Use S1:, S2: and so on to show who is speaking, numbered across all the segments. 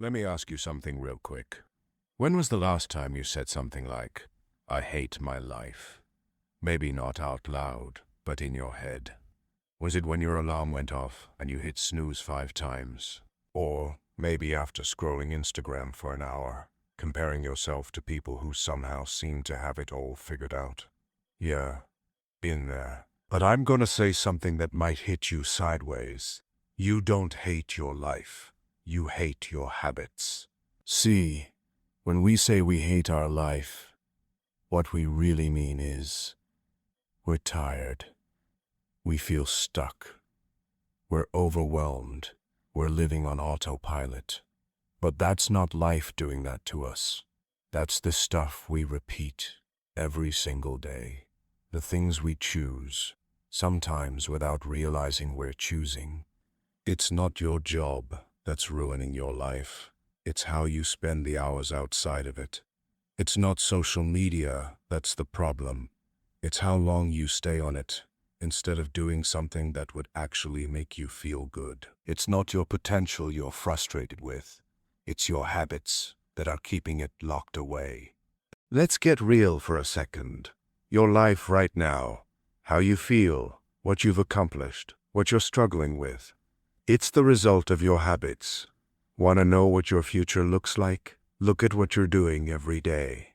S1: Let me ask you something real quick. When was the last time you said something like, I hate my life? Maybe not out loud, but in your head. Was it when your alarm went off and you hit snooze 5 times? Or maybe after scrolling Instagram for an hour, comparing yourself to people who somehow seem to have it all figured out? Yeah, been there. But I'm gonna say something that might hit you sideways. You don't hate your life. You hate your habits. See, when we say we hate our life, what we really mean is we're tired. We feel stuck. We're overwhelmed. We're living on autopilot. But that's not life doing that to us. That's the stuff we repeat every single day. The things we choose, sometimes without realizing we're choosing. It's not your job that's ruining your life. It's how you spend the hours outside of it. It's not social media that's the problem. It's how long you stay on it instead of doing something that would actually make you feel good. It's not your potential you're frustrated with. It's your habits that are keeping it locked away. Let's get real for a second. Your life right now, how you feel, what you've accomplished, what you're struggling with. It's the result of your habits. Want to know what your future looks like? Look at what you're doing every day.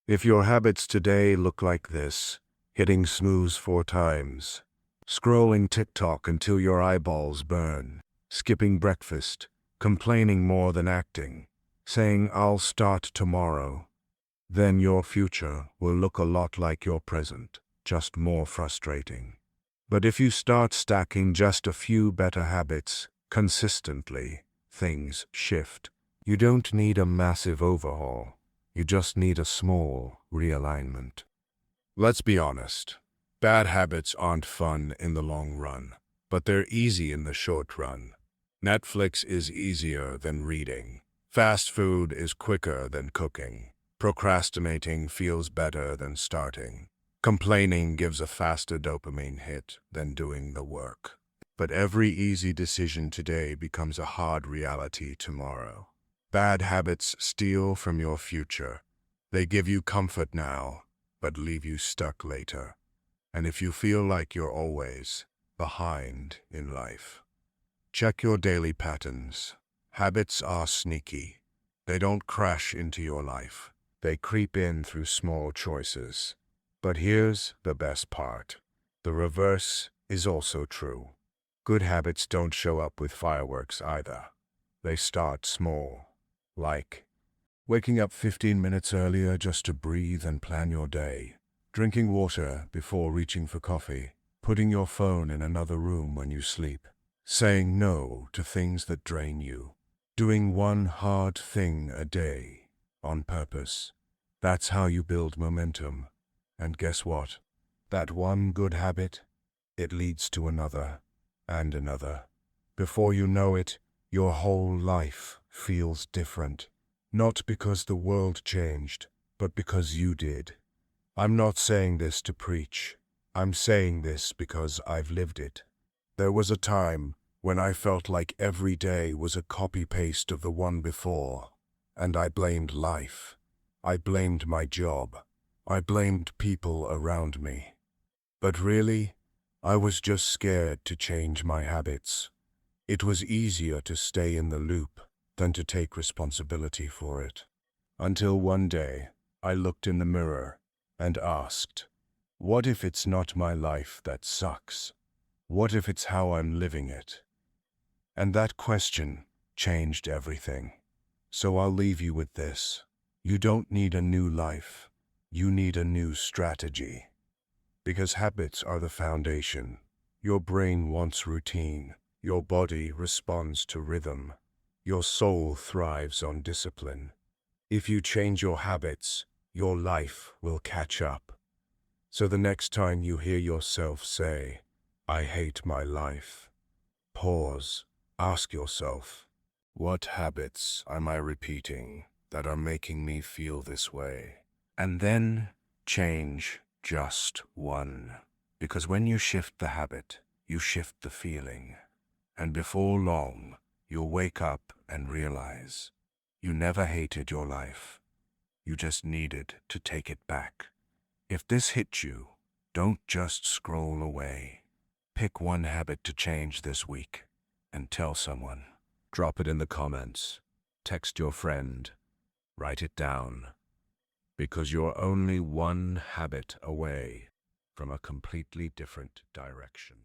S1: If your habits today look like this, hitting snooze 4 times, scrolling TikTok until your eyeballs burn, skipping breakfast, complaining more than acting, saying I'll start tomorrow, then your future will look a lot like your present, just more frustrating. But if you start stacking just a few better habits consistently, things shift. You don't need a massive overhaul. You just need a small realignment. Let's be honest. Bad habits aren't fun in the long run, but they're easy in the short run. Netflix is easier than reading. Fast food is quicker than cooking. Procrastinating feels better than starting. Complaining gives a faster dopamine hit than doing the work. But every easy decision today becomes a hard reality tomorrow. Bad habits steal from your future. They give you comfort now, but leave you stuck later. And if you feel like you're always behind in life, check your daily patterns. Habits are sneaky. They don't crash into your life. They creep in through small choices. But here's the best part. The reverse is also true. Good habits don't show up with fireworks either. They start small, like waking up 15 minutes earlier just to breathe and plan your day, drinking water before reaching for coffee, putting your phone in another room when you sleep, saying no to things that drain you, doing one hard thing a day on purpose. That's how you build momentum. And guess what? That one good habit, it leads to another and another. Before you know it, your whole life feels different. Not because the world changed, but because you did. I'm not saying this to preach. I'm saying this because I've lived it. There was a time when I felt like every day was a copy-paste of the one before, and I blamed life. I blamed my job. I blamed people around me. But really, I was just scared to change my habits. It was easier to stay in the loop than to take responsibility for it. Until one day, I looked in the mirror and asked, what if it's not my life that sucks? What if it's how I'm living it? And that question changed everything. So I'll leave you with this. You don't need a new life. You need a new strategy. Because habits are the foundation. Your brain wants routine. Your body responds to rhythm. Your soul thrives on discipline. If you change your habits, your life will catch up. So the next time you hear yourself say, I hate my life, pause, ask yourself, what habits am I repeating that are making me feel this way? And then change just one. Because when you shift the habit, you shift the feeling. And before long, you'll wake up and realize You never hated your life. You just needed to take it back. If this hit you, don't just scroll away. Pick one habit to change this week and tell someone. Drop it in the comments. Text your friend. Write it down. Because you're only one habit away from a completely different direction.